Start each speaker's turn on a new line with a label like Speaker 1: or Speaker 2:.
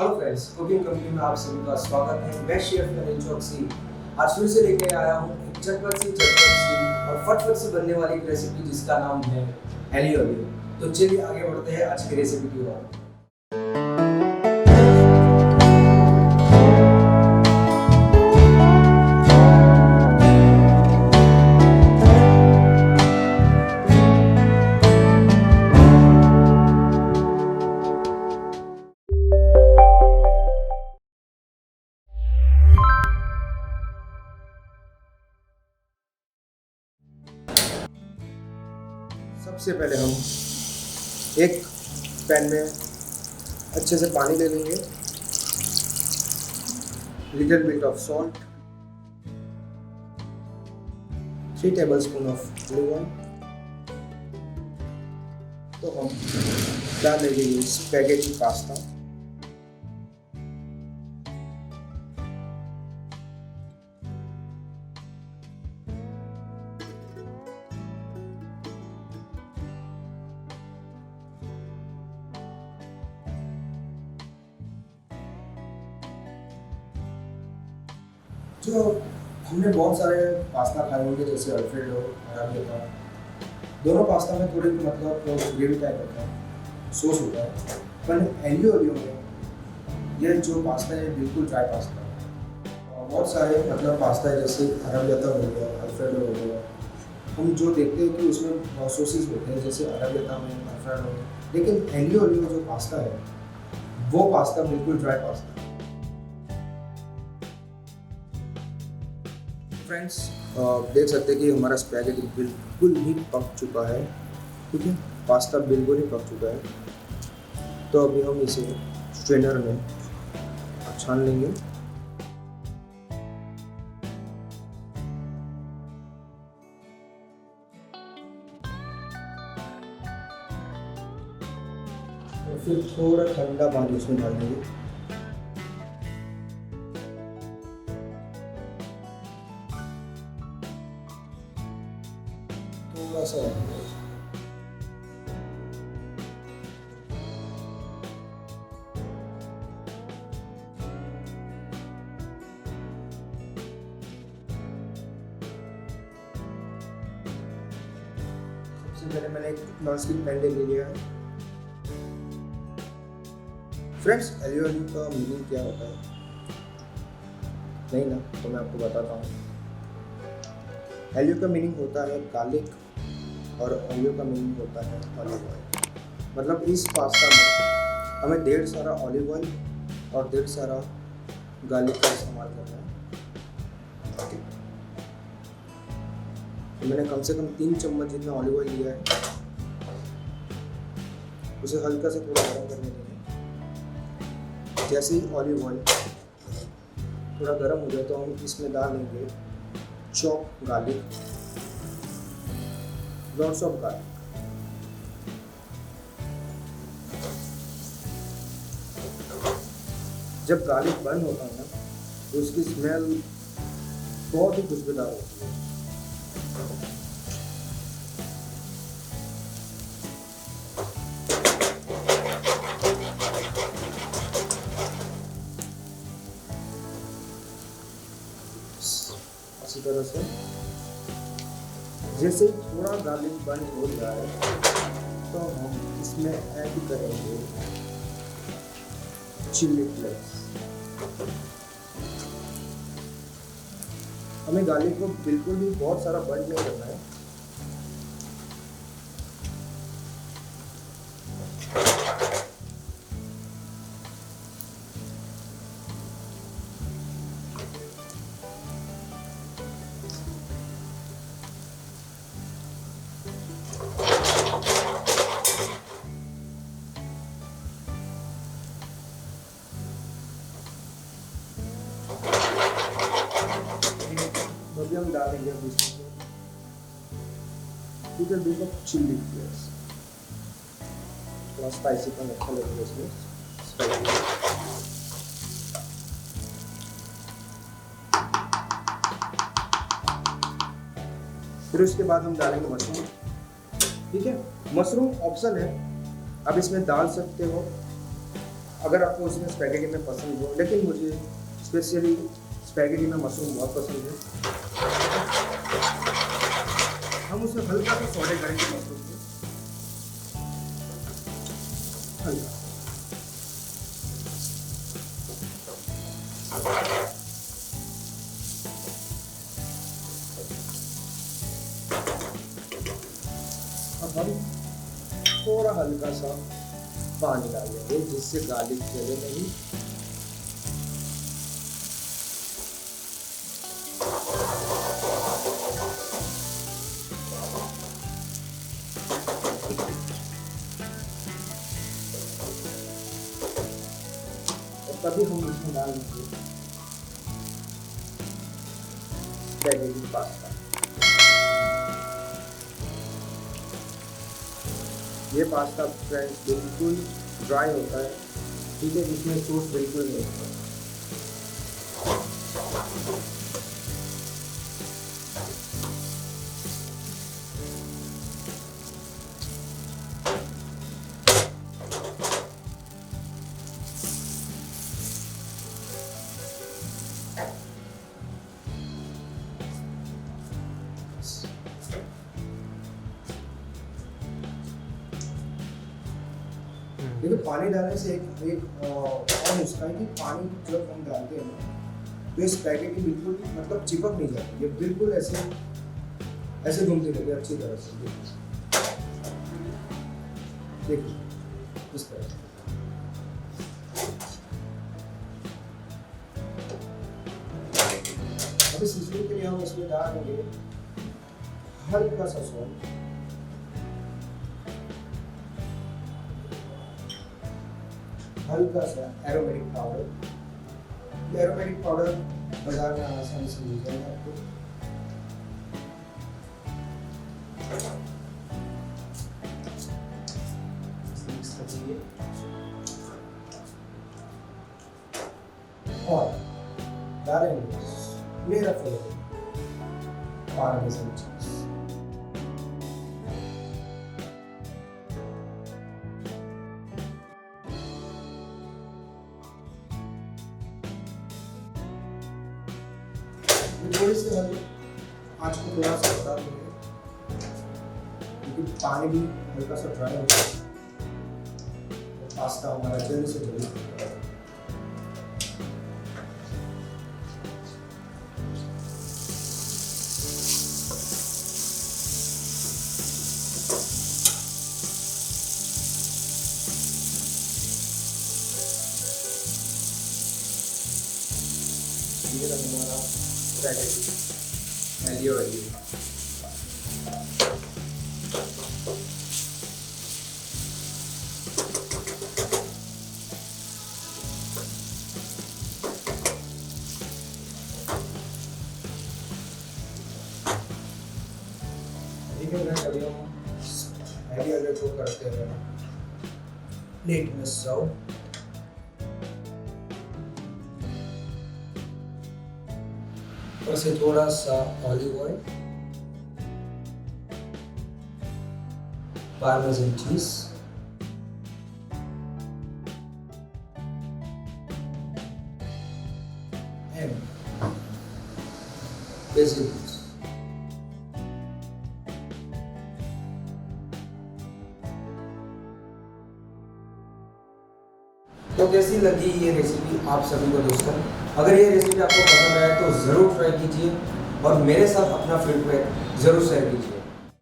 Speaker 1: Hello friends, cooking company में आप सभी का स्वागत है। मैं शेफ फेनिल चौकसी आज फिर से लेके आया हूँ एक चटपट सी और फटफट से बनने वाली एक रेसिपी जिसका नाम है एलियो ओलियो। तो चलिए आगे बढ़ते हैं आज की रेसिपी की ओर। सबसे पहले हम एक पैन में अच्छे से पानी ले लेंगे, little bit of salt, 3 tablespoon of olive oil. तो हम डाल लेंगे ये स्पैगेटी पास्ता। जो हमने बहुत सारे पास्ता खाए होंगे जैसे अल्फ्रेडो, अराबियाता, दोनों पास्ता में थोड़ी ग्रेवी टाइप होता है, सॉस होता है। पर एलियो ओलियो में ये जो पास्ता है बिल्कुल ड्राई पास्ता है। बहुत सारे पास्ता है जैसे अराबियाता हो गया, अल्फ्रेडो हो गया, हम जो देखते हैं कि उसमें सॉसेस होते हैं जैसे अराबियाता में, अल्फ्रेडो में, लेकिन एलियो ओलियो जो पास्ता है वो पास्ता बिल्कुल ड्राई पास्ता है। फ्रेंड्स देख सकते हैं कि हमारा स्पैगेटी बिल्कुल ही पक चुका है, ठीक है, पास्ता बिल्कुल ही पक चुका है। तो अभी हम इसे स्ट्रेनर में छान लेंगे। और फिर थोड़ा ठंडा पानी उसमें डाल देंगे। थोड़ा सा सबसे पहले मैंने एक नॉनस्टिक पैन ले लिया है। फ्रेंड्स, एलियो ओलियो का मीनिंग क्या होता है नहीं ना, तो मैं आपको बताता हूँ। एलियो का मीनिंग होता है गार्लिक और ओलियो का मीनिंग होता है ऑलिव ऑयल। मतलब इस पास्ता में हमें ढेर सारा ऑलिव ऑयल और ढेर सारा गार्लिक का इस्तेमाल करना है। तो मैंने कम से कम 3 चम्मच जितना ऑलिव ऑयल लिया है। उसे हल्का से थोड़ा गर्म करने देंगे। जैसे ही ऑलिव ऑयल थोड़ा गर्म हो जाए तो हम इसमें डाल देंगे chop garlic, lots of garlic. जब गार्लिक बर्न होता है ना तो उसकी स्मेल बहुत ही खुशबूदार होती है। इसी तरह से जैसे ही थोड़ा गार्लिक बर्न हो जाए तो हम इसमें ऐड करेंगे चिल्ली फ्लेक्स। हमें गार्लिक को बिल्कुल भी बहुत सारा बर्न नहीं करना है। अभी हम डालेंगे little bit of chilli flakes. थोड़ा स्पाइसी का अच्छा लगेगा इसमें, स्पाइसी। फिर उसके बाद हम डालेंगे मशरूम, ठीक है। मशरूम ऑप्शन है, आप इसमें डाल सकते हो अगर आपको उसमें स्पैगेटी में पसंद हो, लेकिन मुझे स्पेशली स्पैगेटी में मशरूम बहुत पसंद है। हम उसे हल्का सा सौटे करेंगे मशरूम को, हल्का। अब हम थोड़ा हल्का सा पानी डाल देंगे जिससे गार्लिक जले नहीं। और तभी हम इसमें डाल देंगे स्पैगेटी पास्ता। ये पास्ता फ्रेंड्स बिल्कुल ड्राई होता है, ठीक है, इसमें सॉस बिल्कुल नहीं होता। देखिए पानी डालने से एक और नुस्खा है कि पानी जब हम डालते हैं ना तो स्पैगेटी बिल्कुल मतलब चिपक नहीं जाती, ये बिल्कुल ऐसे घूमती रहती है अच्छी तरह से। देखिए इस तरह से। अभी सीजनिंग के लिए हम इसमें डाल देंगे हल्का सा सॉल्ट, हल्का सा एरोमेटिक पाउडर। एरोमेटिक पाउडर बाजार में आसानी से मिल जाएगा आपको। और डालेंगे मेरा फेवरेट पार्मेसन चीज। थोड़ी सी आँच को थोड़ा सा बढ़ा देंगे क्योंकि पानी भी हल्का सा ड्राई हो जाए तो पास्ता हमारा जल्दी से जल्दी पक जाएगा। ये हमारा एलियो ऑलियो। ठीक है फ्रेंड्स, अभी हम एलियो ऑलियो को करते हैं प्लेट में सर्व। और से थोड़ा सा ऑलिव ऑयल, पार्मेसन चीज, एंड वेजिटेबल्स। तो कैसी लगी ये रेसिपी आप सभी को दोस्तों? अगर ये रेसिपी आपको पसंद आए तो ज़रूर ट्राई कीजिए और मेरे साथ अपना फीडबैक ज़रूर शेयर कीजिए।